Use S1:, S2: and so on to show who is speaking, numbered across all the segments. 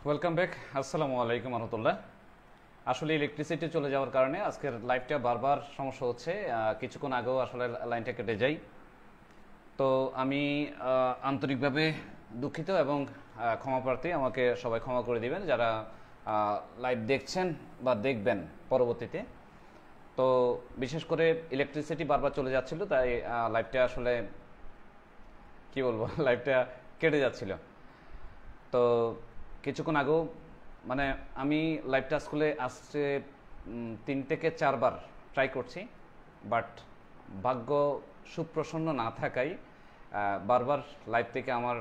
S1: Welcome back. আসসালামু আলাইকুম রহমতুল্লাহ। আসলে ইলেকট্রিসিটি চলে যাওয়ার কারণে আজকের লাইভটা বারবার সমস্যা হচ্ছে। কিছুক্ষণ আগেও আসলে লাইনটা কেটে যায়। তো আমি আন্তরিকভাবে দুঃখিত এবং ক্ষমাপ্রার্থী। আমাকে সবাই ক্ষমা করে দিবেন যারা লাইভ দেখছেন বা দেখবেন পরবর্তীতে। তো বিশেষ করে ইলেকট্রিসিটি বারবার চলে যাচ্ছিল, তাই লাইভটা আসলে কি বলবো লাইভটা কেটে যাচ্ছিল। তো কিছুক্ষণ আগেও মানে আমি লাইভটা স্কুলে আসছে 3 থেকে 4 বার ট্রাই করছি, বাট ভাগ্য সুপ্রসন্ন না থাকায় বারবার লাইভ থেকে আমার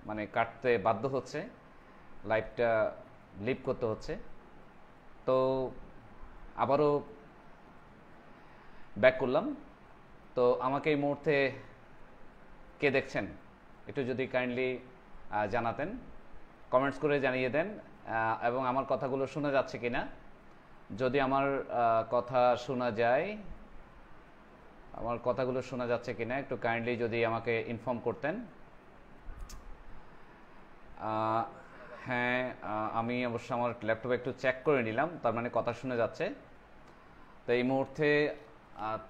S1: মানে কাটতে বাধ্য হচ্ছে, লাইভটা লিভ করতে হচ্ছে। তো আবারও ব্যাক করলাম। তো আমাকে এই মুহূর্তে কে দেখছেন একটু যদি কাইন্ডলি জানাতেন, কমেন্টস করে জানিয়ে দেন। এবং আমার কথাগুলো শোনা যাচ্ছে কিনা, যদি আমার কথা শোনা যায়, আমার কথাগুলো শোনা যাচ্ছে কিনা একটু কাইন্ডলি যদি আমাকে ইনফর্ম করতেন। হ্যাঁ, আমি অবশ্য আমার ল্যাপটপে একটু চেক করে নিলাম, তার মানে কথা শোনা যাচ্ছে। তো এই মুহূর্তে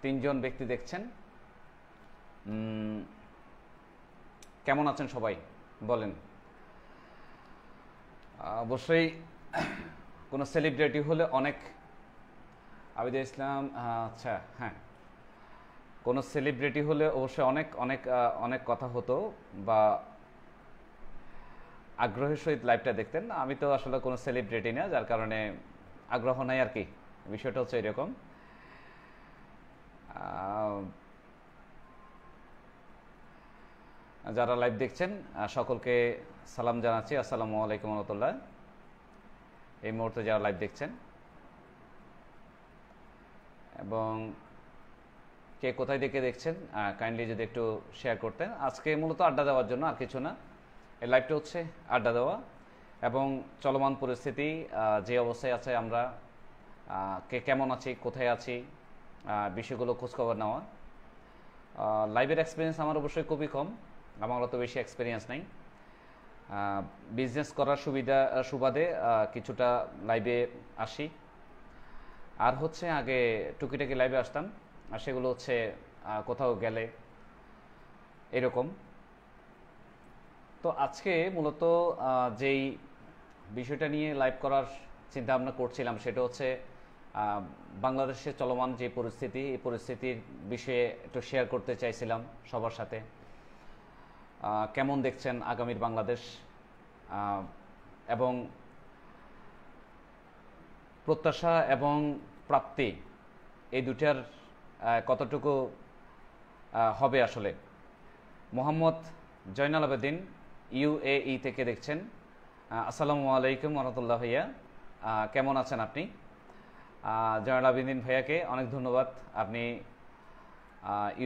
S1: 3জন ব্যক্তি দেখছেন। কেমন আছেন সবাই বলেন। অবশ্যই কোনো সেলিব্রিটি হলে অনেক, আবিদা ইসলাম, আচ্ছা হ্যাঁ, কোনো সেলিব্রিটি হলে অবশ্যই অনেক অনেক অনেক কথা হতো বা আগ্রহের সহিত লাইভটা দেখতেন। আমি তো আসলে কোনো সেলিব্রিটি না, যার কারণে আগ্রহ নাই আর কি, বিষয়টা হচ্ছে এরকম। যারা লাইভ দেখছেন সকলকে সালাম জানাচ্ছি, আসসালামু আলাইকুম রহমতুল্লাহ। এই মুহূর্তে যারা লাইভ দেখছেন এবং কে কোথায় থেকে দেখছেন কাইন্ডলি যদি একটু শেয়ার করতেন। আজকে মূলত আড্ডা দেওয়ার জন্য, আর কিছু না। এই লাইভটা হচ্ছে আড্ডা দেওয়া এবং চলমান পরিস্থিতি, যে অবস্থায় আছে আমরা, কে কেমন আছি, কোথায় আছি, বিষয়গুলো খোঁজখবর নেওয়া। লাইভের এক্সপিরিয়েন্স আমার অবশ্যই খুবই কম, আমার অত বেশি এক্সপিরিয়েন্স নেই। বিজনেস করার সুবাদে কিছুটা লাইভে আসি, আর হচ্ছে আগে টুকিটাকি লাইভে আসতাম, আর সেগুলো হচ্ছে কোথাও গেলে এরকম। তো আজকে মূলত যেই বিষয়টা নিয়ে লাইভ করার চিন্তা ভাবনা করছিলাম সেটা হচ্ছে বাংলাদেশে চলমান যে পরিস্থিতি, এই পরিস্থিতির বিষয়ে একটু শেয়ার করতে চাইছিলাম সবার সাথে। কেমন দেখছেন আগামীর বাংলাদেশ, এবং প্রত্যাশা এবং প্রাপ্তি এই দুটার কতটুকু হবে আসলে। মোহাম্মদ জয়নাল আবেদিন UAE থেকে দেখছেন। আসসালামু আলাইকুম রহমতুল্লাহ ভাইয়া, কেমন আছেন আপনি? জয়নাল আবেদিন ভাইয়াকে অনেক ধন্যবাদ, আপনি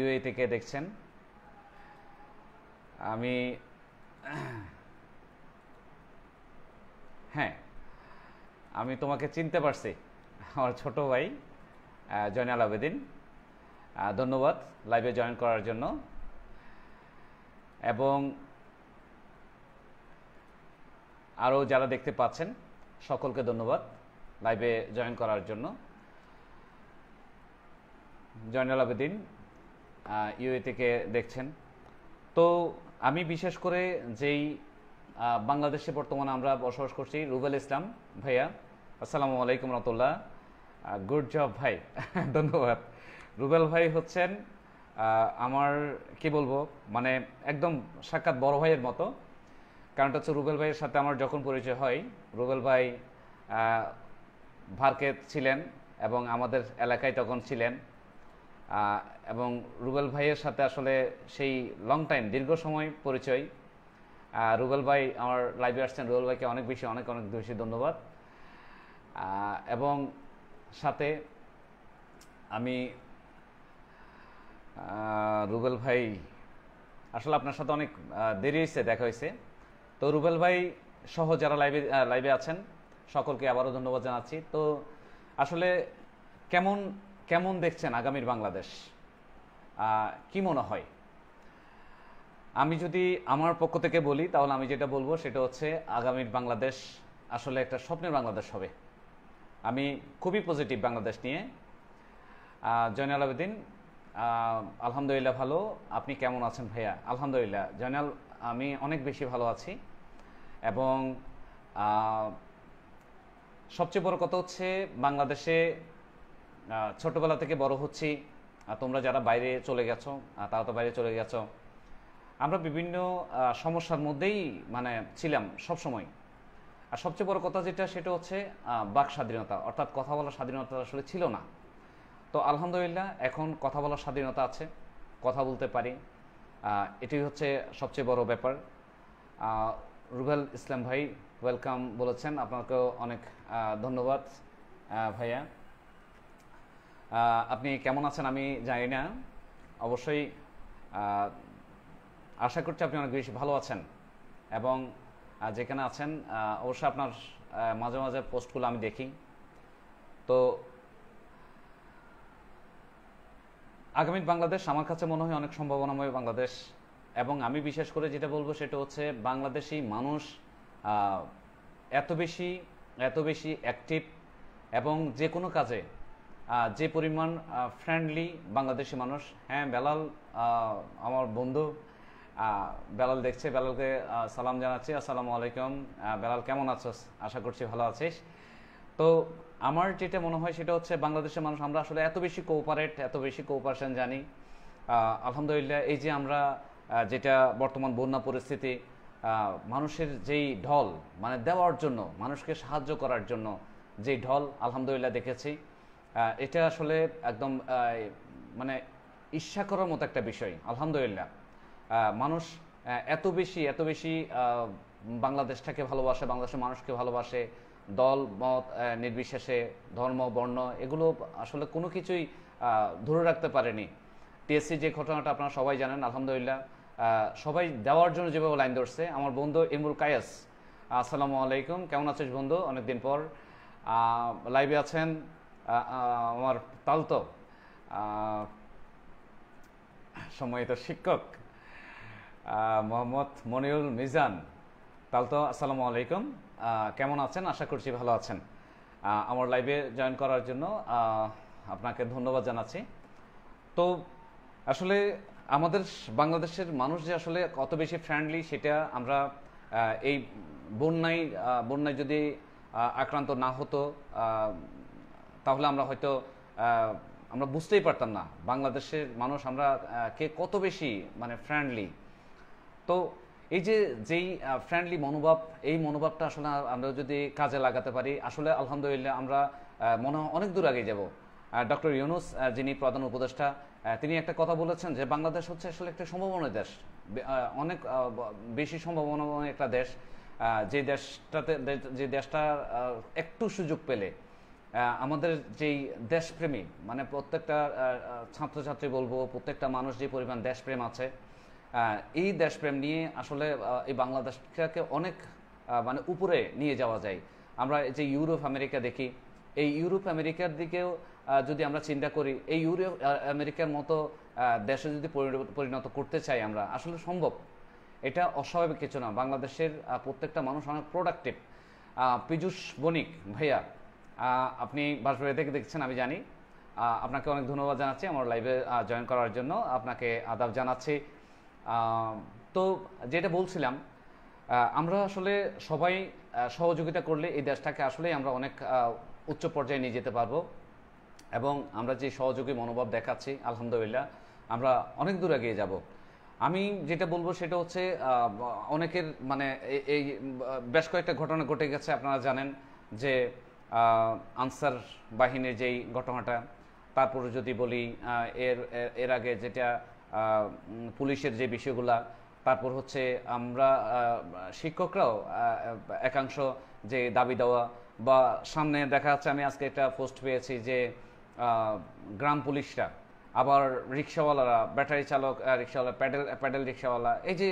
S1: UAE থেকে দেখছেন। আমি হ্যাঁ, আমি তোমাকে চিনতে পারছি, আমার ছোট ভাই জয়নাল আবেদিন। ধন্যবাদ লাইভে জয়েন করার জন্য, এবং আরও যারা দেখতে পাচ্ছেন সকলকে ধন্যবাদ লাইভে জয়েন করার জন্য। জয়নাল আবেদিন UAE থেকে দেখছেন। তো আমি বিশেষ করে যেই বাংলাদেশে বর্তমানে আমরা বসবাস করছি, রুবেল ইসলাম ভাইয়া, আসসালামু আলাইকুম রহমতুল্লাহ। গুড জব ভাই ধন্যবাদ। রুবেল ভাই হচ্ছেন আমার কি বলবো, মানে একদম সাক্ষাৎ বড় ভাইয়ের মতো। কারণটা হচ্ছে রুবেল ভাইয়ের সাথে আমার যখন পরিচয় হয়, রুবেল ভাই ভারকে ছিলেন এবং আমাদের এলাকায় তখন ছিলেন, এবং রুবেল ভাইয়ের সাথে আসলে সেই লং টাইম, দীর্ঘ সময় পরিচয়। রুবেল ভাই আমার লাইভে আসছেন, রুবেল ভাইকে অনেক বেশি অনেক বেশি ধন্যবাদ। এবং সাথে আমি রুবেল ভাই আসলে আপনার সাথে অনেক দেরি হয়েছে, দেখা হয়েছে। তো রুবেল ভাই সহ যারা লাইভে আছেন সকলকে আবারও ধন্যবাদ জানাচ্ছি। তো আসলে কেমন কেমন দেখছেন আগামীর বাংলাদেশ, কি মনে হয়? আমি যদি আমার পক্ষ থেকে বলি তাহলে আমি যেটা বলবো সেটা হচ্ছে আগামীর বাংলাদেশ আসলে একটা স্বপ্নের বাংলাদেশ হবে। আমি খুবই পজিটিভ বাংলাদেশ নিয়ে। জয়নাল আবেদিন, আলহামদুলিল্লাহ ভালো। আপনি কেমন আছেন ভাইয়া? আলহামদুলিল্লাহ জয়নাল, আমি অনেক বেশি ভালো আছি। এবং সবচেয়ে বড় কথা হচ্ছে বাংলাদেশে ছোটবেলা থেকে বড় হচ্ছি। তোমরা যারা বাইরে চলে গেছো তারা তো বাইরে চলে গেছো। আমরা বিভিন্ন সমস্যার মধ্যেই মানে ছিলাম সব সময়। আর সবচেয়ে বড় কথা যেটা সেটা হচ্ছে বাক স্বাধীনতা, অর্থাৎ কথা বলার স্বাধীনতা আসলে ছিল না। তো আলহামদুলিল্লাহ এখন কথা বলার স্বাধীনতা আছে, কথা বলতে পারি। এটাই হচ্ছে সবচেয়ে বড় ব্যাপার। রুবেল ইসলাম ভাই ওয়েলকাম বলেছেন, আপনাকেও অনেক ধন্যবাদ ভাইয়া। আপনি কেমন আছেন আমি জানি না, অবশ্যই আশা করছি আপনি অনেক বেশি ভালো আছেন। এবং যেখানে আছেন অবশ্যই আপনার মাঝে মাঝে পোস্টগুলো আমি দেখি। তো আগামী বাংলাদেশ আমার কাছে মনে হয় অনেক সম্ভাবনাময় বাংলাদেশ। এবং আমি বিশেষ করে যেটা বলবো সেটা হচ্ছে বাংলাদেশি মানুষ এত বেশি অ্যাক্টিভ এবং যে কোনো কাজে যে পরিমাণ ফ্রেন্ডলি বাংলাদেশি মানুষ। হ্যাঁ বেলাল আমার বন্ধু, বেলাল দেখছে, বেলালকে সালাম জানাচ্ছি, আসসালামু আলাইকুম। বেলাল কেমন আছোস? আশা করছি ভালো আছিস। তো আমার যেটা মনে হয় সেটা হচ্ছে বাংলাদেশের মানুষ আমরা আসলে এত বেশি কোঅপারেট, এত বেশি কোঅপারেশন জানি। আলহামদুলিল্লাহ এই যে আমরা যেটা বর্তমান বন্যা পরিস্থিতি, মানুষের যেই ঢল মানে দেওয়ার জন্য, মানুষকে সাহায্য করার জন্য যেই ঢল আলহামদুলিল্লাহ দেখেছি, এটা আসলে একদম মানে ঈর্ষা করার মতো একটা বিষয়। আলহামদুলিল্লাহ মানুষ এত বেশি বাংলাদেশটাকে ভালোবাসে, বাংলাদেশের মানুষকে ভালোবাসে, দল মত নির্বিশেষে, ধর্ম বর্ণ এগুলো আসলে কোনো কিছুই ধরে রাখতে পারেনি। টিএসসি যে ঘটনাটা আপনারা সবাই জানেন, আলহামদুলিল্লাহ সবাই দেওয়ার জন্য যেভাবে লাইন ধরছে। আমার বন্ধু ইমরুল কায়েস, আসসালামু আলাইকুম, কেমন আছিস বন্ধু? অনেকদিন পর লাইভে আছেন। আমার তালতো সম্মানিত শিক্ষক মোহাম্মদ মনিরুল মিজান তালতো, আসসালামু আলাইকুম, কেমন আছেন? আশা করছি ভালো আছেন। আমার লাইভে জয়েন করার জন্য আপনাকে ধন্যবাদ জানাচ্ছি। তো আসলে আমাদের বাংলাদেশের মানুষ যে আসলে কত বেশি ফ্রেন্ডলি সেটা আমরা এই বন্যায় যদি আক্রান্ত না হতো তাহলে আমরা হয়তো আমরা বুঝতেই পারতাম না বাংলাদেশের মানুষ আমরা কে কত বেশি মানে ফ্রেন্ডলি। তো এই যে যেই ফ্রেন্ডলি মনোভাব, এই মনোভাবটা আসলে আমরা যদি কাজে লাগাতে পারি আসলে আলহামদুলিল্লাহ আমরা মনে হয় অনেক দূর আগে যাব। ডক্টর ইউনূস যিনি প্রধান উপদেষ্টা, তিনি একটা কথা বলেছেন যে বাংলাদেশ হচ্ছে আসলে একটা সম্ভাবনার দেশ, অনেক বেশি সম্ভাবনাময় একটা দেশ। যে দেশটা একটু সুযোগ পেলে আমাদের যেই দেশপ্রেমী মানে প্রত্যেকটা ছাত্রছাত্রী বলবো, প্রত্যেকটা মানুষ যে পরিমাণ দেশপ্রেম আছে, এই দেশপ্রেম নিয়ে আসলে এই বাংলাদেশটাকে অনেক মানে উপরে নিয়ে যাওয়া যায়। আমরা যে ইউরোপ আমেরিকা দেখি, এই ইউরোপ আমেরিকার দিকেও যদি আমরা চিন্তা করি, এই ইউরোপ আমেরিকার মতো দেশে যদি পরিণত করতে চাই আমরা, আসলে সম্ভব। এটা অস্বাভাবিক কিছু না। বাংলাদেশের প্রত্যেকটা মানুষ অনেক প্রোডাক্টিভ। পীযূষ বণিক ভাইয়া, আপনি বাঁশবাড়ি থেকে দেখছেন আমি জানি, আপনাকে অনেক ধন্যবাদ জানাচ্ছি আমার লাইভে জয়েন করার জন্য, আপনাকে আদাব জানাচ্ছি। তো যেটা বলছিলাম, আমরা আসলে সবাই সহযোগিতা করলে এই দেশটাকে আসলেই আমরা অনেক উচ্চ পর্যায়ে নিয়ে যেতে পারবো। এবং আমরা যে সহযোগী মনোভাব দেখাচ্ছি আলহামদুলিল্লাহ আমরা অনেক দূর এগিয়ে যাব। আমি যেটা বলবো সেটা হচ্ছে অনেকের মানে এই বেশ কয়েকটা ঘটনা ঘটে গেছে, আপনারা জানেন যে আনসার বাহিনীর যেই ঘটনাটা, তারপরে যদি বলি এর আগে যেটা পুলিশের যে বিষয়গুলা, তারপর হচ্ছে আমরা শিক্ষকরাও একাংশ যে দাবি দেওয়া বা সামনে দেখা যাচ্ছে, আমি আজকে একটা পোস্ট পেয়েছি যে গ্রাম পুলিশরা আবার রিক্সাওয়ালারা, ব্যাটারি চালক রিক্সাওয়ালা, প্যাডেল রিক্সাওয়ালা, এই যে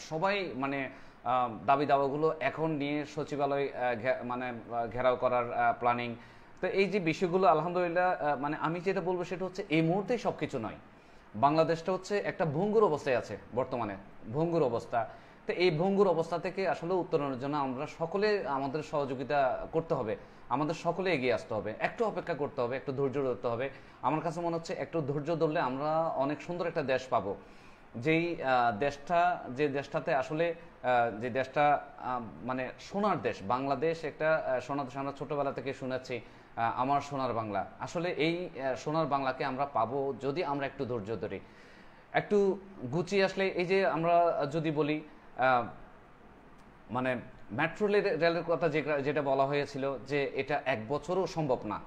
S1: সবাই মানে দাবি দাওয়াগুলো এখন নিয়ে সচিবালয় মানে ঘেরাও করার প্ল্যানিং। তো এই যে বিষয়গুলো আলহামদুলিল্লাহ মানে আমি যেটা বলবো সেটা হচ্ছে এই মুহূর্তেই সব কিছু নয়, বাংলাদেশটা হচ্ছে একটা ভঙ্গুর অবস্থায় আছে বর্তমানে, ভঙ্গুর অবস্থা। তো এই ভঙ্গুর অবস্থা থেকে আসলে উত্তরণের জন্য আমরা সকলে আমাদের সহযোগিতা করতে হবে, আমাদের সকলে এগিয়ে আসতে হবে, একটু অপেক্ষা করতে হবে, একটু ধৈর্য ধরতে হবে। আমার কাছে মনে হচ্ছে একটু ধৈর্য ধরলে আমরা অনেক সুন্দর একটা দেশ পাবো। যেই দেশটা, যে দেশটাতে আসলে যে দেশটা মানে সোনার দেশ, বাংলাদেশ একটা সোনার দেশ। আমরা ছোটবেলা থেকে শুনেছি আমার সোনার বাংলা। আসলে এই সোনার বাংলাকে আমরা পাবো যদি আমরা একটু ধৈর্য ধরি, একটু গুছিয়ে আসলে। এই যে আমরা যদি বলি মানে মেট্রো রেলের কথা যেটা বলা হয়েছিল যে এটা 1 বছরও সম্ভব না,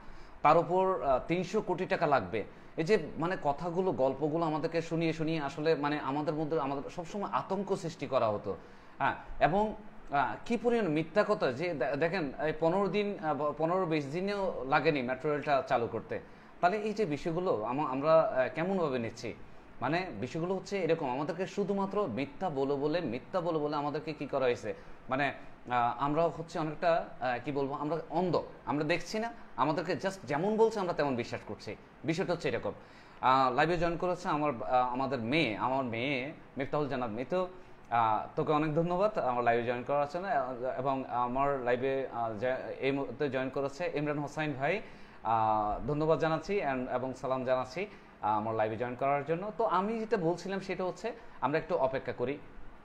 S1: তার উপর 300 কোটি টাকা লাগবে। এই যে মানে কথাগুলো, গল্পগুলো আমাদেরকে শুনিয়ে শুনিয়ে আসলে মানে আমাদের মধ্যে আমাদের সবসময় আতঙ্ক সৃষ্টি করা হতো। হ্যাঁ, এবং কি পরিমাণ মিথ্যা কথা যে দেখেন এই 15-20 দিনেও লাগেনি মেট্রো রেলটা চালু করতে। তাহলে এই যে বিষয়গুলো আমরা কেমনভাবে নিচ্ছি, মানে বিষয়গুলো হচ্ছে এরকম, আমাদেরকে শুধুমাত্র মিথ্যা বলে আমাদেরকে কি করা হয়েছে, মানে আমরা হচ্ছে অনেকটা কি বলবো, আমরা অন্ধ, আমরা দেখছি না, আমাদেরকে জাস্ট যেমন বলছে আমরা তেমন বিশ্বাস করছি। বিষয়টা হচ্ছে এরকম। লাইভে জয়েন করেছে আমাদের আমার মেয়ে মিফতাহুল জান্নাত মিতু। তোকে অনেক ধন্যবাদ আমার লাইভে জয়েন করার জন্য। এবং আমার লাইভে এই মুহূর্তে জয়েন করেছে ইমরান হোসাইন ভাই, ধন্যবাদ জানাচ্ছি এবং সালাম জানাচ্ছি আমার লাইভে জয়েন করার জন্য। তো আমি যেটা বলছিলাম সেটা হচ্ছে আমরা একটু অপেক্ষা করি।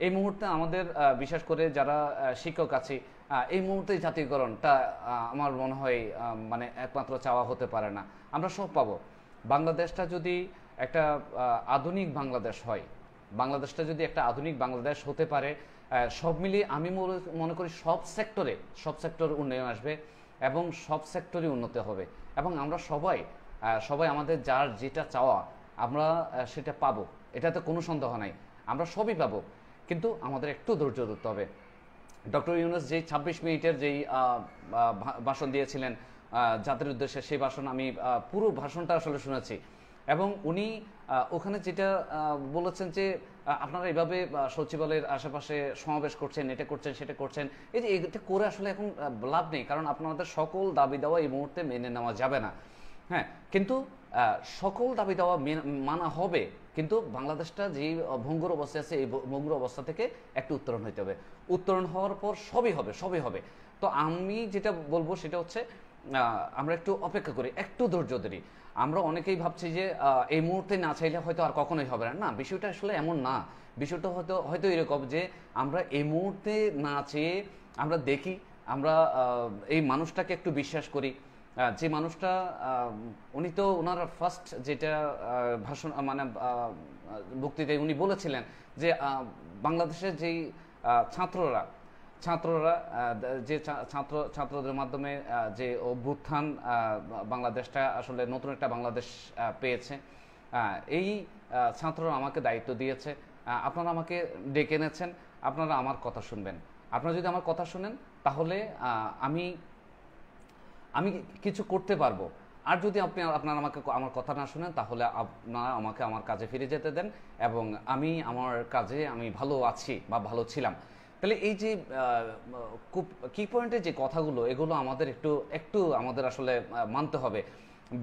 S1: এই মুহূর্তে আমাদের বিশেষ করে যারা শিক্ষক আছি, এই মুহূর্তে জাতীয়করণটা আমার মনে হয় মানে একমাত্র চাওয়া হতে পারে না। আমরা সব পাবো। বাংলাদেশটা যদি একটা আধুনিক বাংলাদেশ হয়, বাংলাদেশটা যদি একটা আধুনিক বাংলাদেশ হতে পারে, সব মিলিয়ে আমি মনে করি সব সেক্টর উন্নয়ন আসবে এবং সব সেক্টরই উন্নতি হবে। এবং আমরা সবাই আমাদের যার যেটা চাওয়া আমরা সেটা পাবো, এটাতে কোনো সন্দেহ নাই। আমরা সবই পাবো, কিন্তু আমাদের একটু ধৈর্য ধরতে হবে। ডক্টর ইউনূস যেই 26 মিনিটের যেই ভাষণ দিয়েছিলেন জাতির উদ্দেশ্যে, সেই ভাষণ আমি পুরো ভাষণটা আসলে শুনেছি। এবং উনি ওখানে যেটা বলেছেন যে আপনারা এইভাবে সচিবালয়ের আশেপাশে সমাবেশ করছেন, এটা করছেন সেটা করছেন, এই যে এটা করে আসলে এখন লাভ নেই, কারণ আপনাদের সকল দাবি দেওয়া এই মুহূর্তে মেনে নেওয়া যাবে না। হ্যাঁ, কিন্তু সকল দাবি দেওয়া মানা হবে, কিন্তু বাংলাদেশটা যে ভঙ্গুর অবস্থায় আছে এই ভঙ্গুর অবস্থা থেকে একটু উত্তরণ হইতে হবে। উত্তরণ হওয়ার পর সবই হবে। তো আমি যেটা বলবো সেটা হচ্ছে আমরা একটু অপেক্ষা করি, একটু ধৈর্য ধরি। আমরা অনেকেই ভাবছি যে এই মুহূর্তে না চাইলে হয়তো আর কখনোই হবে না। না, বিষয়টা আসলে এমন না। বিষয়টা হয়তো এরকম যে আমরা এই মুহূর্তে না চেয়ে আমরা দেখি, আমরা এই মানুষটাকে একটু বিশ্বাস করি। যে মানুষটা উনি তো ওনার ফার্স্ট যেটা ভাষণ মানে বক্তৃতায় উনি বলেছিলেন যে বাংলাদেশের যেই ছাত্ররা যে ছাত্রদের মাধ্যমে যে অভ্যুত্থান বাংলাদেশটা আসলে নতুন একটা বাংলাদেশ পেয়েছে, এই ছাত্ররা আমাকে দায়িত্ব দিয়েছে, আপনারা আমাকে ডেকে এনেছেন, আপনারা আমার কথা শুনবেন। আপনারা যদি আমার কথা শুনেন তাহলে আমি কিছু করতে পারবো। আর যদি আপনারা আমাকে আমার কথা না শুনেন তাহলে আপনারা আমাকে আমার কাজে ফিরে যেতে দেন এবং আমি আমার কাজে আমি ভালো আছি বা ভালো ছিলাম। তাহলে এই যে খুব কি পয়েন্টের যে কথাগুলো, এগুলো আমাদের একটু আমাদের আসলে মানতে হবে।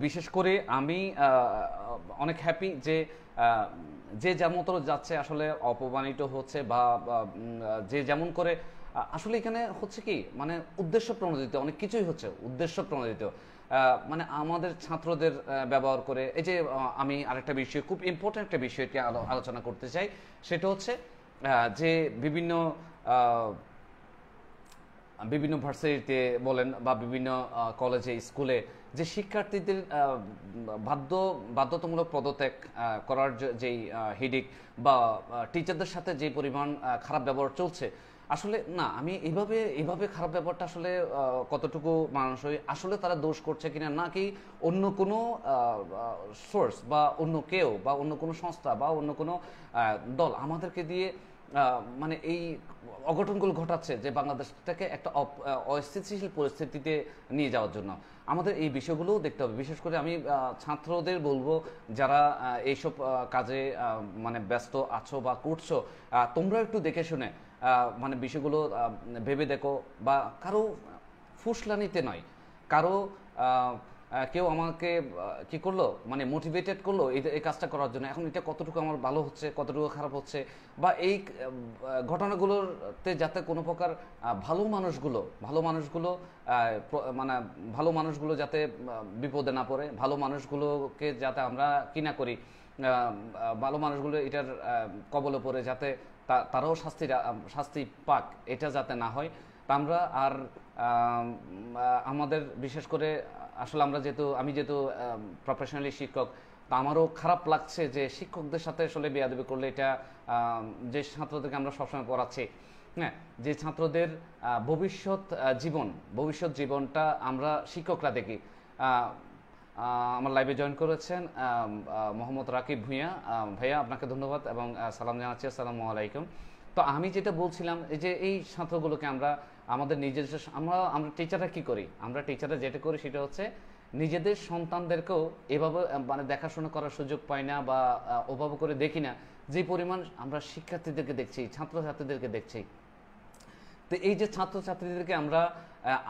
S1: বিশেষ করে আমি অনেক হ্যাপি যে যে যেমন যাচ্ছে আসলে অপমানিত হচ্ছে বা যে যেমন করে আসলে এখানে হচ্ছে কি মানে উদ্দেশ্য প্রণোদিত অনেক কিছুই হচ্ছে, উদ্দেশ্য প্রণোদিত মানে আমাদের ছাত্রদের ব্যবহার করে। এই যে আমি আরেকটা বিষয়, খুব ইম্পর্টেন্ট একটা বিষয়টি আলোচনা করতে চাই, সেটা হচ্ছে যে বিভিন্ন ভার্সিটিতে বলেন বা বিভিন্ন কলেজে স্কুলে যে শিক্ষার্থীদের বাধ্যতামূলক পদত্যাগ করার যেই হিডিক বা টিচারদের সাথে যে পরিমাণ খারাপ ব্যবহার চলছে, আসলে না আমি এইভাবে খারাপ ব্যাপারটা আসলে কতটুকু মানুষই আসলে তারা দোষ করছে কিনা, নাকি অন্য কোনো সোর্স বা অন্য কেউ বা অন্য কোনো সংস্থা বা অন্য কোনো দল আমাদেরকে দিয়ে মানে এই অঘটনগুলো ঘটাচ্ছে যে বাংলাদেশটাকে একটা অস্থিতিশীল পরিস্থিতিতে নিয়ে যাওয়ার জন্য। আমাদের এই বিষয়গুলোও দেখতে হবে। বিশেষ করে আমি ছাত্রদের বলবো, যারা এইসব কাজে মানে ব্যস্ত আছো বা করছো, তোমরা একটু দেখে শুনে মানে বিষয়গুলো ভেবে দেখো, বা কারো ফুসলানিতে নয়, কারো কেউ আমাকে কি করলো, মানে মোটিভেটেড করলো এই কাজটা করার জন্য। এখন এটা কতটুকু আমার ভালো হচ্ছে, কতটুকু খারাপ হচ্ছে, বা এই ঘটনাগুলোতে যাতে কোনো প্রকার ভালো মানুষগুলো মানে ভালো মানুষগুলো যাতে বিপদে না পড়ে, ভালো মানুষগুলোকে যাতে আমরা কি না করি, ভালো মানুষগুলো এটার কবলে পড়ে যাতে তারাও শাস্তি পাক, এটা যাতে না হয়। তা আমরা আর আমাদের বিশেষ করে আসলে আমি যেহেতু প্রফেশনালি শিক্ষক, তা আমারও খারাপ লাগছে যে শিক্ষকদের সাথে আসলে বেয়াদবি করলে এটা যে ছাত্রদেরকে আমরা সবসময় পড়াচ্ছি, হ্যাঁ, যে ছাত্রদের ভবিষ্যৎ জীবনটা আমরা শিক্ষকরা দেখি। আমার লাইভে জয়েন করেছেন মোহাম্মদ রাকিব ভূঁইয়া ভাইয়া, আপনাকে ধন্যবাদ এবং সালাম জানাচ্ছি, আসসালামু আলাইকুম। তো আমি যেটা বলছিলাম, এই যে এই ছাত্রগুলোকে আমাদের নিজেদের আমরা টিচাররা কি করি, আমরা টিচাররা যেটা করি সেটা হচ্ছে নিজেদের সন্তানদেরকেও এভাবে মানে দেখাশোনা করার সুযোগ পাই না, বা ওভাবে করে দেখি না যে পরিমাণ আমরা শিক্ষার্থীদেরকে দেখছি, ছাত্রছাত্রীদেরকে দেখছি। তো এই যে ছাত্রছাত্রীদেরকে আমরা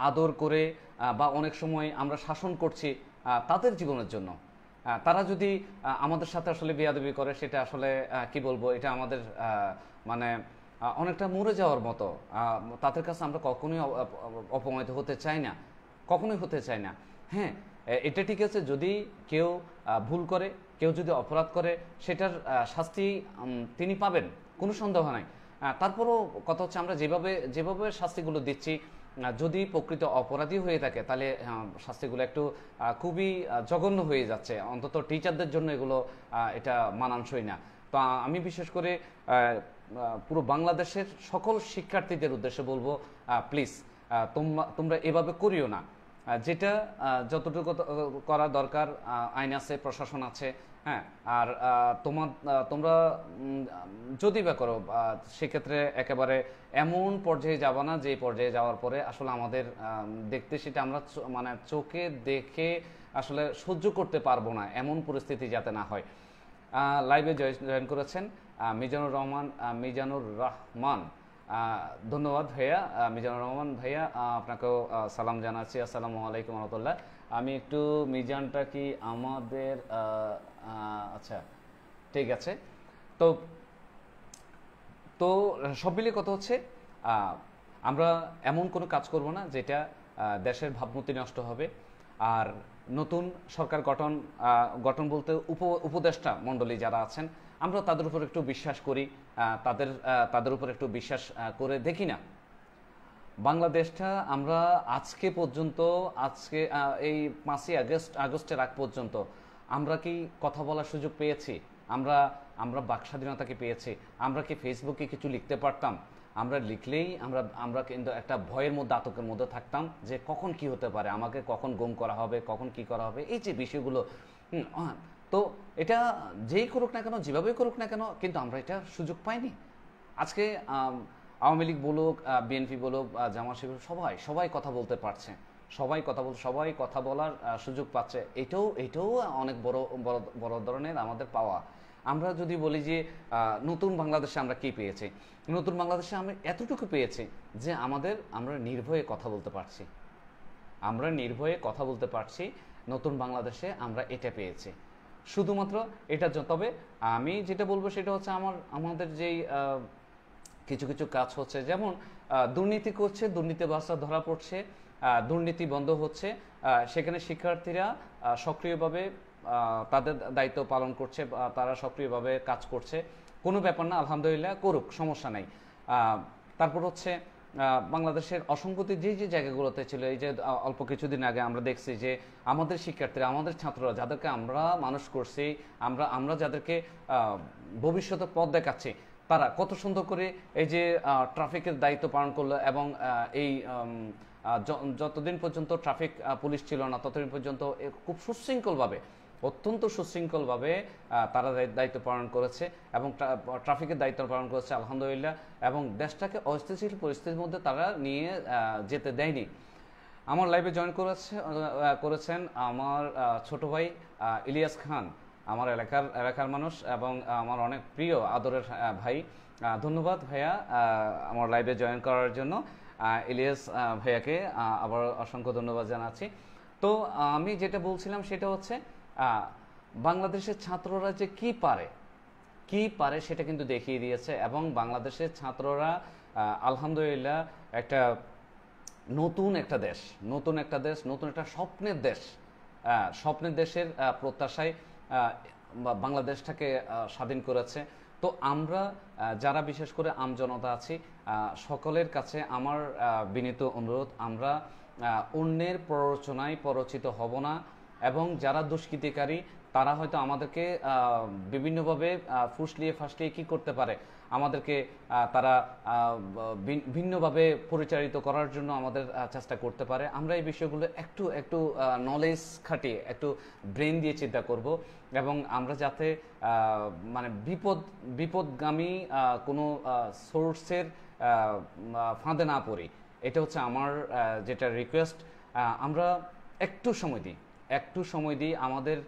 S1: আদর করে বা অনেক সময় আমরা শাসন করছি তাদের জীবনের জন্য, তারা যদি আমাদের সাথে আসলে বেয়াদবি করে, সেটা আসলে কি বলবো, এটা আমাদের মানে অনেকটা মরে যাওয়ার মতো। তাদের কাছে আমরা কখনোই অপমানিত হতে চাই না, কখনোই হতে চাই না। হ্যাঁ, এটা ঠিক আছে, যদি কেউ ভুল করে, কেউ যদি অপরাধ করে, সেটার শাস্তি তিনি পাবেন, কোনো সন্দেহ নাই। তারপরও কথা হচ্ছে আমরা যেভাবে শাস্তিগুলো দিচ্ছি, যদি প্রকৃত অপরাধী হয়ে থাকে তাহলে শাস্তিগুলো একটু খুবই জঘন্য হয়ে যাচ্ছে, অন্তত টিচারদের জন্য এগুলো এটা মানানসই না। তো আমি বিশেষ করে পুরো বাংলাদেশের সকল শিক্ষার্থীদের উদ্দেশ্যে বলবো, প্লিজ তোমরা এভাবে করিও না। যেটা যতটুকু করা দরকার, আইন আছে, প্রশাসন আছে, হ্যাঁ, আর তোমরা যদি বা করো, সেক্ষেত্রে একেবারে এমন পর্যায়ে যাবা না যে পর্যায়ে যাওয়ার পরে আসলে আমাদের দেখতে সেটা আমরা মানে চোখে দেখে আসলে সহ্য করতে পারবো না, এমন পরিস্থিতি যাতে না হয়। লাইভে জয়েন করেছেন মিজানুর রহমান, ধন্যবাদ ভাইয়া। মিজানুর রহমান ভাইয়া, আপনাকেও সালাম জানাচ্ছি, আসসালামু আলাইকুম রহমতুল্লাহ। আমি একটু মিজানটা কি আমাদের আচ্ছা ঠিক আছে। তো তো সব মিলিয়ে কথা হচ্ছে, আমরা এমন কোনো কাজ করব না যেটা দেশের ভাবমূর্তি নষ্ট হবে। আর নতুন সরকার গঠন বলতে উপদেষ্টা মণ্ডলী যারা আছেন, আমরা তাদের উপর একটু বিশ্বাস করি, তাদের উপর একটু বিশ্বাস করে দেখি না। বাংলাদেশটা আমরা আজকে এই 5ই আগস্টের আগ পর্যন্ত আমরা কি কথা বলার সুযোগ পেয়েছি? আমরা বাক স্বাধীনতা কি পেয়েছি? আমরা কি ফেসবুকে কিছু লিখতে পারতাম? আমরা লিখলেই আমরা কিন্তু একটা ভয়ের মধ্যে, আতঙ্কের মধ্যে থাকতাম যে কখন কি হতে পারে, আমাকে কখন গুম করা হবে, কখন কি করা হবে, এই যে বিষয়গুলো। তো এটা যেই করুক না কেন, যেভাবেই করুক না কেন, কিন্তু আমরা এটা সুযোগ পাইনি। আজকে আওয়ামী লীগ বলুক, বিএনপি বলুক, জামাত শিবির, সবাই কথা বলতে পারছে, সবাই কথা বলার সুযোগ পাচ্ছে। এটাও অনেক বড় ধরনের আমাদের পাওয়া। আমরা যদি বলি যে নতুন বাংলাদেশে আমরা কি পেয়েছি, নতুন বাংলাদেশে আমরা এতটুকু পেয়েছি যে আমরা নির্ভয়ে কথা বলতে পারছি, নতুন বাংলাদেশে আমরা এটা পেয়েছি, শুধুমাত্র এটার জন্য। তবে আমি যেটা বলবো সেটা হচ্ছে আমাদের যেই কিছু কাজ হচ্ছে, যেমন দুর্নীতি করছে, দুর্নীতিবাজরা ধরা পড়ছে, দুর্নীতি বন্ধ হচ্ছে, সেখানে শিক্ষার্থীরা সক্রিয়ভাবে তাদের দায়িত্ব পালন করছে, তারা সক্রিয়ভাবে কাজ করছে, কোনো ব্যাপার না, আলহামদুলিল্লাহ, করুক, সমস্যা নাই। তারপর হচ্ছে বাংলাদেশের অসঙ্গতি যে জায়গাগুলোতে ছিল, এই যে অল্প কিছুদিন আগে আমরা দেখছি যে আমাদের শিক্ষার্থীরা, আমাদের ছাত্ররা, যাদেরকে আমরা মানুষ করছি, আমরা যাদেরকে ভবিষ্যতে পথ দেখাচ্ছি, তারা কত সুন্দর করে এই যে ট্রাফিকের দায়িত্ব পালন করলো, এবং এই যতদিন পর্যন্ত ট্রাফিক পুলিশ ছিল না, ততদিন পর্যন্ত খুব অত্যন্ত সুশৃঙ্খলভাবে তারা দায়িত্ব পালন করেছে, এবং ট্রাফিকের দায়িত্ব পালন করেছে, আলহামদুলিল্লাহ, এবং দেশটাকে অস্থিতিশীল পরিস্থিতির মধ্যে তারা নিয়ে যেতে দেয়নি। আমার লাইভে জয়েন করেছেন আমার ছোট ভাই ইলিয়াস খান, আমার এলাকার মানুষ এবং আমার অনেক প্রিয় আদরের ভাই। ধন্যবাদ ভাইয়া আমার লাইভে জয়েন করার জন্য। ইলিয়াস ভাইয়াকে আবার অসংখ্য ধন্যবাদ জানাচ্ছি। তো আমি যেটা বলছিলাম সেটা হচ্ছে বাংলাদেশের ছাত্ররা যে কি পারে সেটা কিন্তু দেখিয়ে দিয়েছে, এবং বাংলাদেশের ছাত্ররা আলহামদুলিল্লাহ একটা নতুন একটা দেশ, নতুন একটা স্বপ্নের দেশের প্রত্যাশায় বাংলাদেশটাকে স্বাধীন করেছে। তো আমরা যারা বিশেষ করে আমজনতা আছি, সকলের কাছে আমার বিনীত অনুরোধ, আমরা অন্যের প্ররোচনায় প্ররোচিত হব না, এবং যারা দুষ্কৃতিকারী তারা হয়তো আমাদেরকে বিভিন্নভাবে ফুসলিয়ে ফাসলিয়ে কী করতে পারে, আমাদেরকে তারা ভিন্নভাবে পরিচালিত করার জন্য আমাদের চেষ্টা করতে পারে। আমরা এই বিষয়গুলো একটু একটু নলেজ খাটিয়ে, একটু ব্রেন দিয়ে চিন্তা করব, এবং আমরা যাতে মানে বিপদগামী কোনো সোর্সের ফাঁদে না পড়ি, এটা হচ্ছে আমার যেটা রিকোয়েস্ট। আমরা একটু সময় দিই আমাদের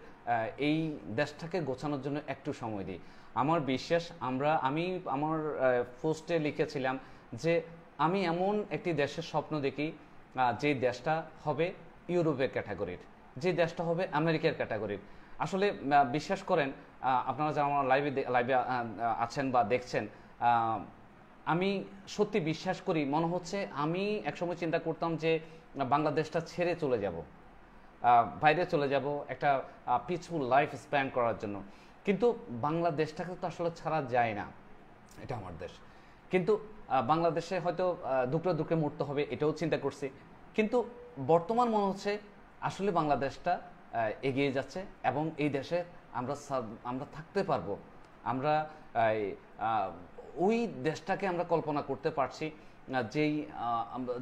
S1: এই দেশটাকে গোছানোর জন্য একটু সময় দিই। আমার বিশ্বাস, আমি আমার পোস্টে লিখেছিলাম যে আমি এমন একটি দেশের স্বপ্ন দেখি যে দেশটা হবে ইউরোপের ক্যাটাগরির, যে দেশটা হবে আমেরিকার ক্যাটাগরির। আসলে বিশ্বাস করেন, আপনারা যারা আমার লাইভে আছেন বা দেখছেন, আমি সত্যি বিশ্বাস করি, মনে হচ্ছে আমি একসময় চিন্তা করতাম যে বাংলাদেশটা ছেড়ে চলে যাব, বাইরে চলে যাব একটা পিসফুল লাইফ স্পেন্ড করার জন্য। কিন্তু বাংলাদেশটাকে তো আসলে ছাড়া যায় না, এটা আমার দেশ। কিন্তু বাংলাদেশে হয়তো দুকড়ে মরতে হবে, এটাও চিন্তা করছি। কিন্তু বর্তমান মনে হচ্ছে আসলে বাংলাদেশটা এগিয়ে যাচ্ছে, এবং এই দেশে আমরা থাকতে পারবো। আমরা ওই দেশটাকে আমরা কল্পনা করতে পারছি,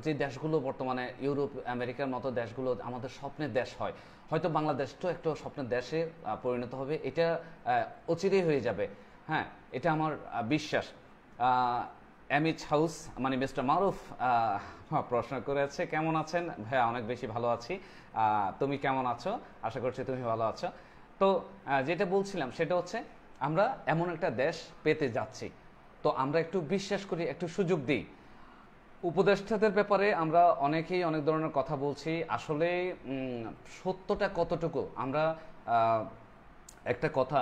S1: যে দেশগুলো বর্তমানে ইউরোপ আমেরিকার মতো দেশগুলো আমাদের স্বপ্নের দেশ হয়, হয়তো বাংলাদেশটাও একটা স্বপ্নের দেশে পরিণত হবে, এটা অচিরেই হয়ে যাবে। হ্যাঁ, এটা আমার বিশ্বাস। এমএইচ হাউস মানে মিস্টার মারুফ প্রশ্ন করেছে, কেমন আছেন ভাইয়া? অনেক বেশি ভালো আছি, তুমি কেমন আছো? আশা করছি তুমি ভালো আছো। তো যেটা বলছিলাম সেটা হচ্ছে, আমরা এমন একটা দেশ পেতে যাচ্ছি, তো আমরা একটু বিশ্বাস করি, একটু সুযোগ দিই। উপদেষ্টাদের ব্যাপারে আমরা অনেকেই অনেক ধরনের কথা বলছি, আসলে সত্যটা কতটুকু আমরা একটা কথা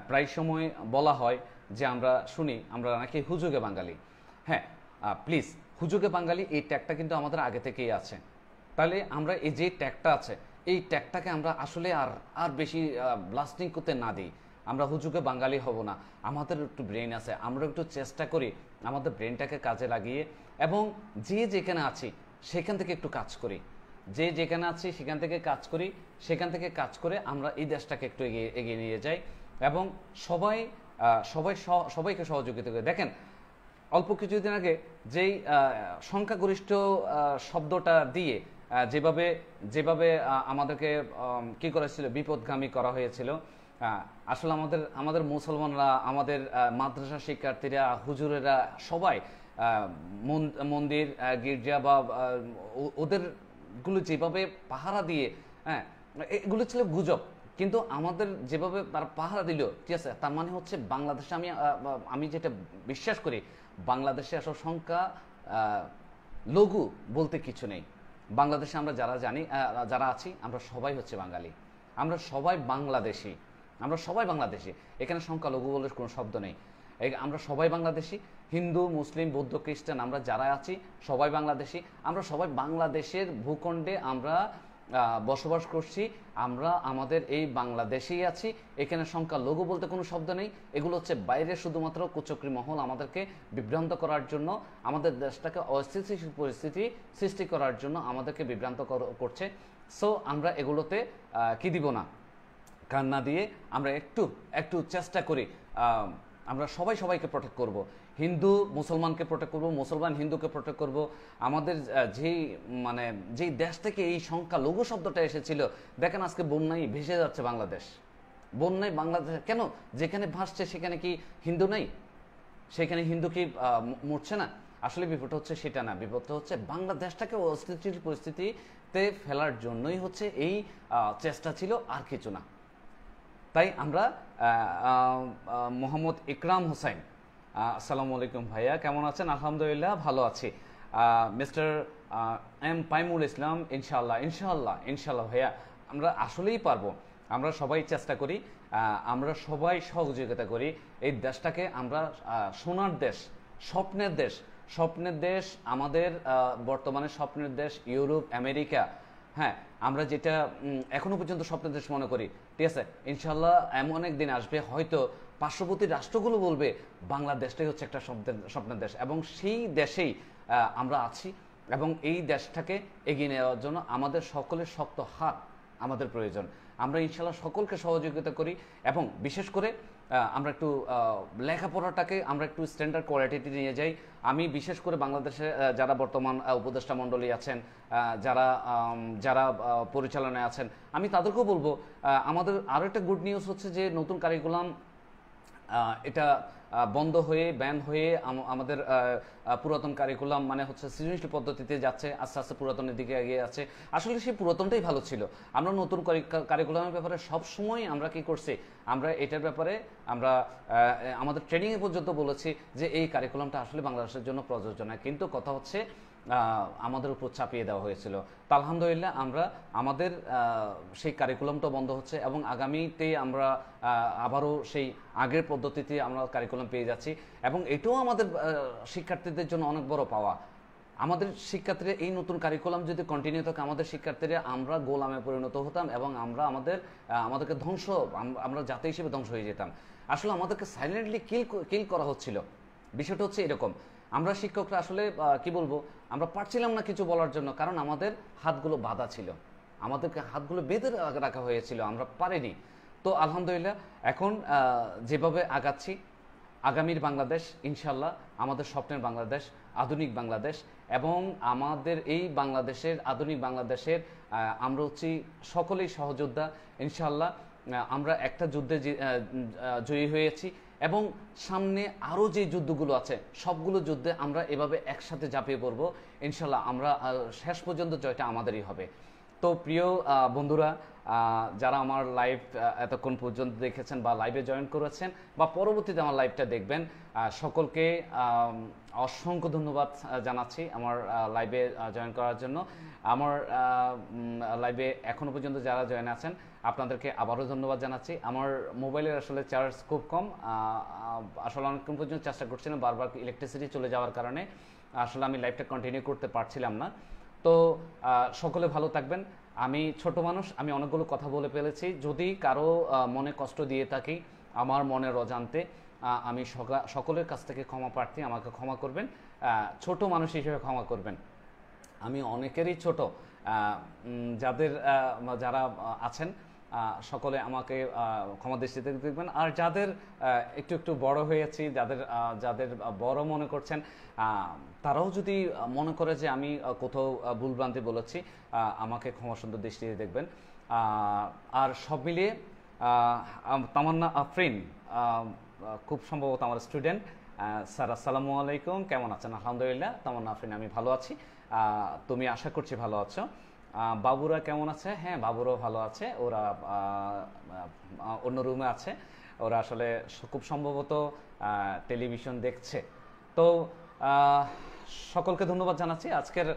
S1: প্রায় সময় বলা হয় যে আমরা শুনি, আমরা নাকি হুজুগে বাঙালি। হ্যাঁ, প্লিজ, হুজুগে বাঙালি এই ট্যাগটা কিন্তু আমাদের আগে থেকেই আছে। তাহলে আমরা এই যে ট্যাগটা আছে, এই ট্যাগটাকে আমরা আসলে আর বেশি ব্লাস্টিং করতে না দিই। আমরা হুজুগে বাঙালি হব না, আমাদের একটু ব্রেন আছে, আমরা একটু চেষ্টা করি আমাদের ব্রেনটাকে কাজে লাগিয়ে, এবং যে যেখানে আছি সেখান থেকে একটু কাজ করি, যে যেখানে আছি সেখান থেকে কাজ করে আমরা এই দেশটাকে একটু এগিয়ে নিয়ে যাই, এবং সবাইকে সহযোগিতা করে। দেখেন, অল্প কিছুদিন আগে যেই সংখ্যাগরিষ্ঠ শব্দটা দিয়ে যেভাবে আমাদেরকে কি করেছিল, বিপদগামী করা হয়েছিল। আসলে আমাদের মুসলমানরা, আমাদের মাদ্রাসা শিক্ষার্থীরা, হুজুরেরা সবাই মন্দির, গির্জা বা ওদেরগুলো যেভাবে পাহারা দিয়ে, হ্যাঁ, এগুলো ছিল গুজব। কিন্তু আমাদের যেভাবে তারা পাহারা দিল, ঠিক আছে, তার মানে হচ্ছে বাংলাদেশে আমি যেটা বিশ্বাস করি, বাংলাদেশে আসলে সংখ্যা লঘু বলতে কিছু নেই। বাংলাদেশে আমরা যারা আছি, আমরা সবাই হচ্ছে বাঙালি, আমরা সবাই বাংলাদেশি। এখানে সংখ্যালঘু বলে কোনো শব্দ নেই, আমরা সবাই বাংলাদেশি। হিন্দু, মুসলিম, বৌদ্ধ, খ্রিস্টান, আমরা যারা আছি সবাই বাংলাদেশি। আমরা সবাই বাংলাদেশের ভূখণ্ডে আমরা বসবাস করছি, আমরা আমাদের এই বাংলাদেশেই আছি। এখানে সংখ্যালঘু বলতে কোনো শব্দ নেই, এগুলো হচ্ছে বাইরে শুধুমাত্র কুচক্রী মহল আমাদেরকে বিভ্রান্ত করার জন্য, আমাদের দেশটাকে অস্থিতিশীল পরিস্থিতি সৃষ্টি করার জন্য আমাদেরকে বিভ্রান্ত করছে। সো আমরা এগুলোতে কি দিব না, কান না দিয়ে আমরা একটু চেষ্টা করি, আমরা সবাইকে প্রোটেক্ট করব। হিন্দু মুসলমানকে প্রোটেক্ট করব, মুসলমান হিন্দুকে প্রোটেক্ট করব। আমাদের যেই দেশ থেকে এই সংখ্যালঘু শব্দটা এসেছিল, দেখেন আজকে বন্যায় ভেসে যাচ্ছে বাংলাদেশ। বন্যায় বাংলাদেশ কেন? যেখানে ভাসছে সেখানে কি হিন্দু নেই? সেখানে হিন্দু কি মরছে না? আসলে বিপদটা হচ্ছে সেটা না, বিপদটা হচ্ছে বাংলাদেশটাকে অস্থিতিশীল পরিস্থিতিতে ফেলার জন্যই হচ্ছে এই চেষ্টা ছিল, আর কিছু না। তাই আমরা মোহাম্মদ ইকরাম হোসেন, আসসালামু আলাইকুম ভাইয়া, কেমন আছেন? আলহামদুলিল্লাহ ভালো আছি। মিস্টার এম পাইমুল ইসলাম। ইনশাল্লাহ ইনশাল্লাহ ইনশাল্লাহ ভাইয়া, আমরা আসলেই পারবো। আমরা সবাই চেষ্টা করি, আমরা সবাই সহযোগিতা করি। এই দেশটাকে আমরা সোনার দেশ, স্বপ্নের দেশ, স্বপ্নের দেশ আমাদের, বর্তমানে স্বপ্নের দেশ ইউরোপ, আমেরিকা। হ্যাঁ, আমরা যেটা এখনো পর্যন্ত স্বপ্নের দেশ মনে করি, ঠিক আছে, ইনশাল্লাহ এমন একদিন আসবে হয়তো পার্শ্ববর্তী রাষ্ট্রগুলো বলবে বাংলাদেশটাই হচ্ছে একটা স্বপ্নের দেশ, এবং সেই দেশেই আমরা আছি। এবং এই দেশটাকে এগিয়ে নেওয়ার জন্য আমাদের সকলের শক্ত হাত আমাদের প্রয়োজন। আমরা ইনশাল্লাহ সকলকে সহযোগিতা করি, এবং বিশেষ করে আমরা একটু লেখাপড়াটাকে আমরা একটু স্ট্যান্ডার্ড কোয়ালিটিতে নিয়ে যাই। আমি বিশেষ করে বাংলাদেশে যারা বর্তমান উপদেষ্টা মণ্ডলী আছেন, যারা যারা পরিচালনায় আছেন, আমি তাদেরকেও বলবো, আমাদের আরও একটা গুড নিউজ হচ্ছে যে নতুন কারিকুলাম এটা বন্ধ হয়ে ব্যান হয়ে আমাদের পুরাতন কারিকুলাম মানে হচ্ছে সৃজনশীল পদ্ধতিতে যাচ্ছে, আস্তে আস্তে পুরাতনের দিকে এগিয়ে যাচ্ছে। আসলে সেই পুরাতনটাই ভালো ছিল। আমরা নতুন কারিকুলামের ব্যাপারে সবসময় আমরা কি করছি, আমরা এটার ব্যাপারে আমরা আমাদের ট্রেনিংয়ে পর্যন্ত বলেছি যে এই কারিকুলামটা আসলে বাংলাদেশের জন্য প্রযোজ্য না, কিন্তু কথা হচ্ছে আমাদের উপর চাপিয়ে দেওয়া হয়েছিল। তো আলহামদুলিল্লাহ আমরা আমাদের সেই কারিকুলামটা বন্ধ হচ্ছে, এবং আগামীতে আমরা আবারও সেই আগের পদ্ধতিতে আমরা কারিকুলাম পেয়ে যাচ্ছি, এবং এটাও আমাদের শিক্ষার্থীদের জন্য অনেক বড় পাওয়া। আমাদের শিক্ষার্থীরা এই নতুন কারিকুলাম যদি কন্টিনিউ থাকে, আমাদের শিক্ষার্থীরা আমরা গোলামে পরিণত হতাম, এবং আমরা আমাদেরকে আমরা জাতি হিসেবে ধ্বংস হয়ে যেতাম। আসলে আমাদেরকে সাইলেন্টলি কিল করা হচ্ছিল। বিষয়টা হচ্ছে এরকম, আমরা শিক্ষকরা আসলে কি বলবো, আমরা পারছিলাম না কিছু বলার জন্য, কারণ আমাদের হাতগুলো বাঁধা ছিল, আমাদেরকে হাতগুলো বেঁধে রাখা হয়েছিল, আমরা পারিনি। তো আলহামদুলিল্লাহ এখন যেভাবে আগাচ্ছি, আগামীর বাংলাদেশ ইনশাল্লাহ আমাদের স্বপ্নের বাংলাদেশ, আধুনিক বাংলাদেশ, এবং আমাদের এই বাংলাদেশের আধুনিক বাংলাদেশের আমরা হচ্ছি সকলেই সহযোদ্ধা ইনশাল্লাহ। আমরা একটা যুদ্ধে জয়ী হয়েছি, এবং সামনে আরও যে যুদ্ধগুলো আছে সবগুলো যুদ্ধে আমরা এভাবে একসাথে ঝাঁপিয়ে পড়বো ইনশাল্লাহ। আমরা শেষ পর্যন্ত জয়টা আমাদেরই হবে। তো প্রিয় বন্ধুরা, যারা আমার লাইভ এতক্ষণ পর্যন্ত দেখেছেন বা লাইভে জয়েন করেছেন বা পরবর্তীতে আমার লাইভটা দেখবেন, সকলকে অসংখ্য ধন্যবাদ জানাচ্ছি আমার লাইভে জয়েন করার জন্য। আমার লাইভে এখনও পর্যন্ত যারা জয়েন আছেন আপনাদেরকে আবারও ধন্যবাদ জানাচ্ছি। আমার মোবাইলের আসলে চার্জ খুব কম, আসলে অনেকক্ষণ পর্যন্ত চেষ্টা করছিলাম, বারবার ইলেকট্রিসিটি চলে যাওয়ার কারণে আসলে আমি লাইভটা কন্টিনিউ করতে পারছিলাম না। তো সকলে ভালো থাকবেন। আমি ছোট মানুষ, আমি অনেকগুলো কথা বলে ফেলেছি, যদি কারো মনে কষ্ট দিয়ে থাকি আমার মনের অজান্তে, আমি সকলের কাছ থেকে ক্ষমা প্রার্থী, আমাকে ক্ষমা করবেন, ছোট মানুষ হিসেবে ক্ষমা করবেন। আমি অনেকেরই ছোট, যারা আছেন সকলে আমাকে ক্ষমা দৃষ্টিতে দেখবেন। আর যাদের একটু একটু বড় হয়েছি, যাদের বড় মনে করছেন, তারাও যদি মনে করে যে আমি কোথাও ভুলভ্রান্তি বলেছি, আমাকে ক্ষমা সুন্দর দৃষ্টিতে দেখবেন। আর সব মিলিয়ে তামান্না আফরিন খুব সম্ভবত আমার স্টুডেন্ট। স্যার আসসালামু আলাইকুম, কেমন আছেন? আলহামদুলিল্লাহ তামান্না আফরিন, আমি ভালো আছি, তুমি আশা করছি ভালো আছো। বাবুরা কেমন আছে? হ্যাঁ, বাবুরাও ভালো আছে, ওরা অন্য রুমে আছে, ওরা আসলে খুব সম্ভবত টেলিভিশন দেখছে। তো সকলকে ধন্যবাদ জানাচ্ছি। আজকের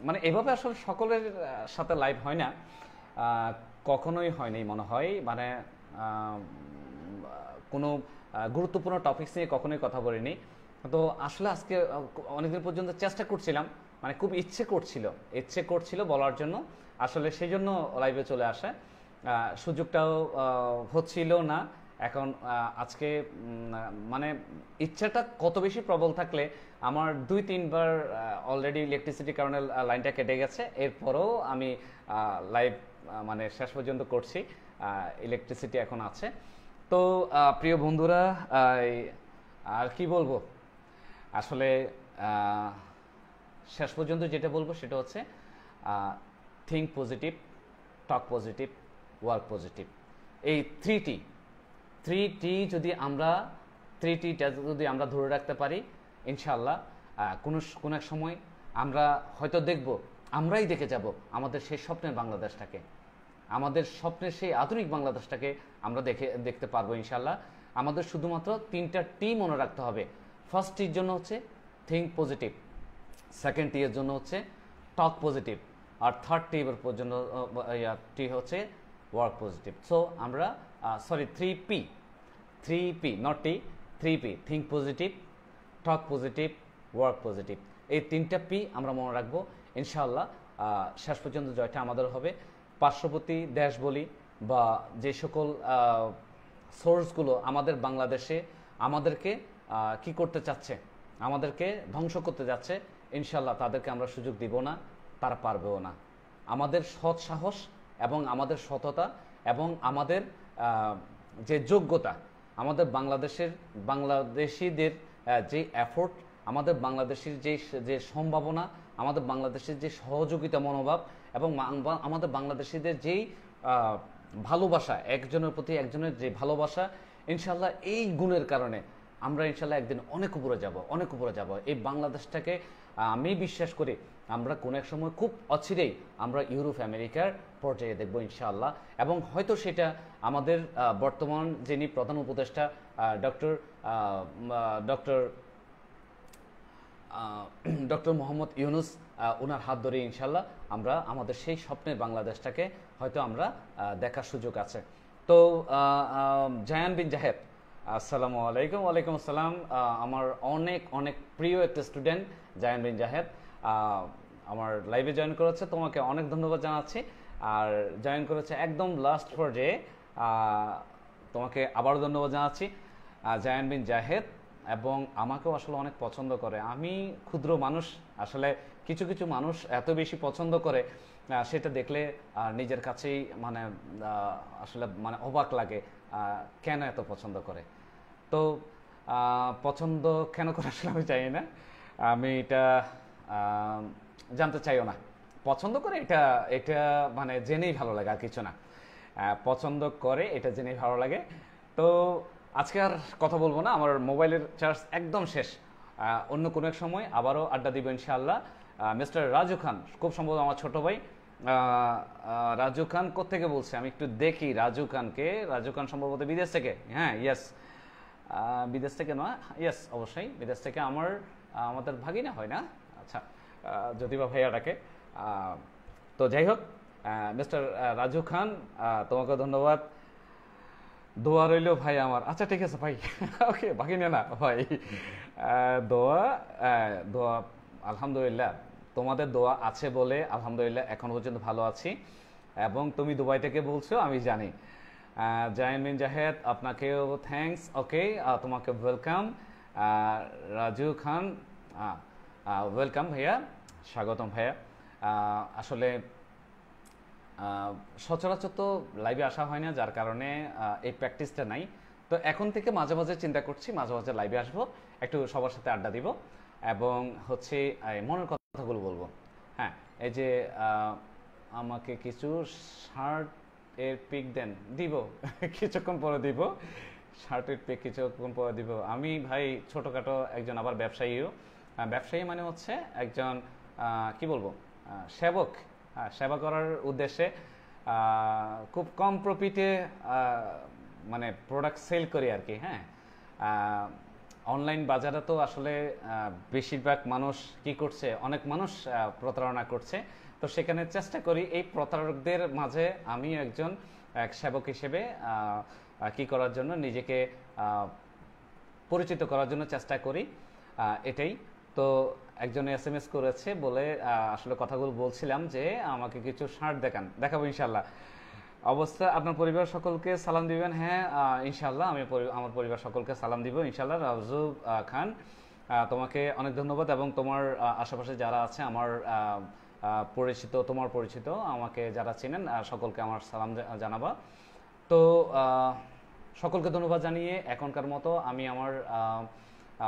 S1: মানে এভাবে আসলে সকলের সাথে লাইভ হয় না, কখনোই হয়নি মনে হয়, মানে কোনো গুরুত্বপূর্ণ টপিকস নিয়ে কখনোই কথা বলিনি। তো আসলে আজকে অনেকদিন পর্যন্ত চেষ্টা করছিলাম, মানে খুব ইচ্ছে করছিল বলার জন্য, আসলে সেই জন্য লাইভে চলে আসে, সুযোগটাও হচ্ছিল না। এখন আজকে মানে ইচ্ছাটা কত বেশি প্রবল থাকলে আমার 2-3 বার অলরেডি ইলেকট্রিসিটির কারণে লাইনটা কেটে গেছে, এরপরও আমি লাইভ মানে শেষ পর্যন্ত করছি, ইলেকট্রিসিটি এখন আছে। তো প্রিয় বন্ধুরা, আর কি বলবো, আসলে শেষ পর্যন্ত যেটা বলবো সেটা হচ্ছে থিঙ্ক পজিটিভ, টক পজিটিভ, ওয়ার্ক পজিটিভ। এই থ্রি টি যদি আমরা ধরে রাখতে পারি ইনশাআল্লাহ কোনো এক সময় আমরা হয়তো আমরাই দেখে যাব আমাদের সেই স্বপ্নের বাংলাদেশটাকে, আমাদের স্বপ্নের সেই আধুনিক বাংলাদেশটাকে আমরা দেখতে পারবো ইনশাআল্লাহ। আমাদের শুধুমাত্র 3টা টি মনে রাখতে হবে। ফার্স্ট টির জন্য হচ্ছে থিঙ্ক পজিটিভ, সেকেন্ড টি এর জন্য হচ্ছে টক পজিটিভ, আর থার্ড টি এর জন্য টি হচ্ছে ওয়ার্ক পজিটিভ। সো আমরা sorry 3P not T, 3P, think positive, talk positive, work positive, এই 3টা পি আমরা মনে রাখবো। ইনশাআল্লাহ শেষ পর্যন্ত জয়টা আমাদের হবে। পার্শ্ববর্তী দেশ বলি বা যে সকল সোর্সগুলো আমাদের বাংলাদেশে আমাদেরকে কি করতে চাচ্ছে, আমাদেরকে ধ্বংস করতে যাচ্ছে, ইনশাআল্লাহ তাদেরকে আমরা সুযোগ দিব না, তারা পারবেও না। আমাদের সৎ সাহস এবং আমাদের সততা এবং আমাদের যে যোগ্যতা, আমাদের বাংলাদেশিদের যে এফোর্ট, আমাদের বাংলাদেশের যে সম্ভাবনা, আমাদের বাংলাদেশের যে সহযোগিতা মনোভাব এবং আমাদের বাংলাদেশিদের যেই ভালোবাসা, একজনের প্রতি একজনের যে ভালোবাসা, ইনশাল্লাহ এই গুণের কারণে আমরা ইনশাল্লাহ একদিন অনেক উপরে যাব। এই বাংলাদেশটাকে আমি বিশ্বাস করি আমরা কোনো এক সময় খুব অচিরেই আমরা ইউরোপ আমেরিকার পর্যায়ে দেখব ইনশাআল্লাহ। এবং হয়তো সেটা আমাদের বর্তমান যিনি প্রধান উপদেষ্টা ডক্টর মোহাম্মদ ইউনুস, ওনার হাত ধরে ইনশাল্লাহ আমরা আমাদের সেই স্বপ্নের বাংলাদেশটাকে হয়তো আমরা দেখার সুযোগ আছে। তো জায়ান বিন জাহেদ, আসসালামু আলাইকুম। ওয়ালাইকুম আসসালাম। আমার অনেক অনেক প্রিয় একটা স্টুডেন্ট জায়ান বিন জাহেদ আমার লাইভে জয়েন করেছে, তোমাকে অনেক ধন্যবাদ জানাচ্ছি। আর জয়েন করেছে একদম লাস্ট পর্যায়ে, তোমাকে আবারও ধন্যবাদ জানাচ্ছি জায়ান বিন জাহেদ। এবং আমাকেও আসলে অনেক পছন্দ করে। আমি ক্ষুদ্র মানুষ, আসলে কিছু কিছু মানুষ এত বেশি পছন্দ করে সেটা দেখলে নিজের কাছেই মানে আসলে মানে অবাক লাগে কেন এত পছন্দ করে। তো পছন্দ কেন করে আসলে আমি জানি না, আমি এটা জানতে চাইও না। পছন্দ করে এটা এটা মানে জেনেই ভালো লাগে, আর কিছু না। পছন্দ করে এটা জেনেই ভালো লাগে। তো আজকে আর কথা বলবো না, আমার মোবাইলের চার্জ একদম শেষ। অন্য কোনো এক সময় আবারও আড্ডা দিব ইনশাআল্লাহ। মিস্টার রাজু খান, খুব সম্ভবত আমার ছোট ভাই। রাজু খান কোত্থেকে বলছে আমি একটু দেখি। রাজু খান সম্ভবত বিদেশ থেকে। হ্যাঁ, ইয়েস, বিদেশ থেকে নয়, ইয়েস অবশ্যই বিদেশ থেকে। আমাদের ভাগিনা হয় না, আচ্ছা, যদি বা ভাইয়া ডাকে। তো যাই হোক, মিস্টার রাজু খান, তোমাকে ধন্যবাদ। দোয়া রইল ভাই আমার। আচ্ছা ঠিক আছে ভাই, ওকে, ভাগিনা না ভাই। দোয়া আলহামদুলিল্লাহ, তোমাদের দোয়া আছে বলে আলহামদুলিল্লাহ এখন পর্যন্ত ভালো আছি। এবং তুমি দুবাই থেকে বলছো আমি জানি। জায়ান বিন জাহেদ, আপনাকেও থ্যাঙ্কস। ওকে, তোমাকে ওয়েলকাম। রাজু খান, ওয়েলকাম ভাইয়া, স্বাগতম ভাইয়া। আসলে সচরাচর তো লাইভে আসা হয় না, যার কারণে এই প্র্যাকটিসটা নাই। তো এখন থেকে মাঝে মাঝে চিন্তা করছি মাঝে মাঝে লাইভে আসবো, একটু সবার সাথে আড্ডা দিব এবং হচ্ছে মনের কথাগুলো বলবো। হ্যাঁ, এই যে আমাকে কিছু শার্টের পিক দেন, দিব কিছুক্ষণ পরে দিব। শার্টের পিক কিছুক্ষণ পরে দিব। আমি ভাই ছোটোখাটো একজন আবার ব্যবসায়ীও। ব্যবসায়ী মানে হচ্ছে একজন কি বলবো, সেবক। সেবা করার উদ্দেশ্যে খুব কম প্রফিটে মানে প্রোডাক্ট সেল করি আর কি। হ্যাঁ, অনলাইন বাজারে তো আসলে বেশিরভাগ মানুষ কি করছে, অনেক মানুষ প্রতারণা করছে। তো সেখানে চেষ্টা করি এই প্রতারকদের মাঝে আমি একজন সেবক হিসেবে কি করার জন্য, নিজেকে পরিচিত করার জন্য চেষ্টা করি, এটাই। তো একজন SMS করেছে বলে আসলে কথাগুলো বলছিলাম যে আমাকে কিছু শার্ট দেখাবো ইনশাল্লাহ। অবস্থা, আপনার পরিবার সকলকে সালাম দিবেন। হ্যাঁ ইনশাল্লাহ, আমি আমার পরিবার সকলকে সালাম দিব ইনশাল্লাহ। রাজু খান, তোমাকে অনেক ধন্যবাদ। এবং তোমার আশেপাশে যারা আছে আমার পরিচিত, তোমার পরিচিত, আমাকে যারা চেনেন সকলকে আমার সালাম জানাবা। তো সকলকে ধন্যবাদ জানিয়ে এখনকার মতো আমি আমার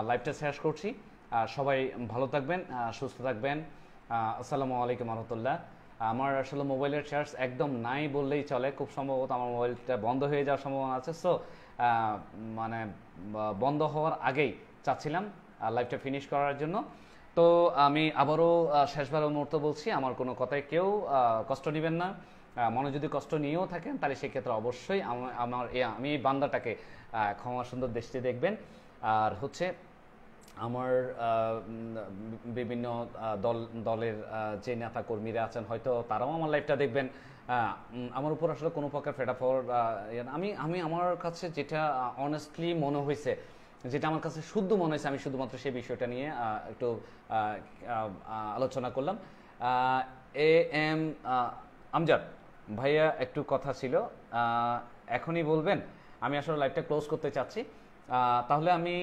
S1: লাইভটা শেষ করছি। সবাই ভালো থাকবেন, সুস্থ থাকবেন। আসসালামু আলাইকুম রহমতুল্লাহ। আমার আসলে মোবাইলের চার্জ একদম নাই বললেই চলে, খুব সম্ভবত আমার মোবাইলটা বন্ধ হয়ে যাওয়ার সম্ভাবনা আছে। সো মানে বন্ধ হওয়ার আগেই চাচ্ছিলাম লাইভটা ফিনিশ করার জন্য। তো আমি আবারও শেষবারের মুহূর্ত বলছি, আমার কোনো কথায় কেউ কষ্ট নেবেন না। মনে যদি কষ্ট নিয়েও থাকেন তাহলে সেক্ষেত্রে অবশ্যই আমি এই বান্দাটাকে ক্ষমা সুন্দর দৃষ্টি দেখবেন। আর হচ্ছে আমার বিভিন্ন দলের যে নেতা কর্মীরা আছেন হয়তো তারাও আমার লাইভটা দেখবেন। আমার উপর আসলে কোনো প্রকার ফেড আপ হওয়ার আমি আমি আমার কাছে যেটা অনেস্টলি মনে হয়েছে, যেটা আমার কাছে শুদ্ধ মনে হয়েছে, আমি শুধুমাত্র সেই বিষয়টা নিয়ে একটু আলোচনা করলাম। এ এম আমজাদ ভাইয়া একটু কথা ছিল, এখনই বলবেন? আমি আসলে লাইভটা ক্লোজ করতে চাচ্ছি। তাহলে আমি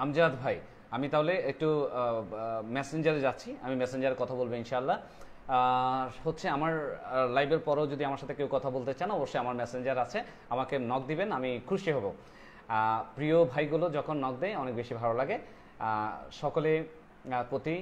S1: আমজাদ ভাই, আমি তাহলে একটু মেসেঞ্জারে যাচ্ছি, আমি মেসেঞ্জারে কথা বলবো ইনশাআল্লাহ। হচ্ছে আমার লাইভের পরেও যদি আমার সাথে কেউ কথা বলতে চান অবশ্যই আমার মেসেঞ্জার আছে, আমাকে নক দিবেন, আমি খুশি হব। প্রিয় ভাইগুলো যখন নক দেয় অনেক বেশি ভালো লাগে। সকলে প্রতি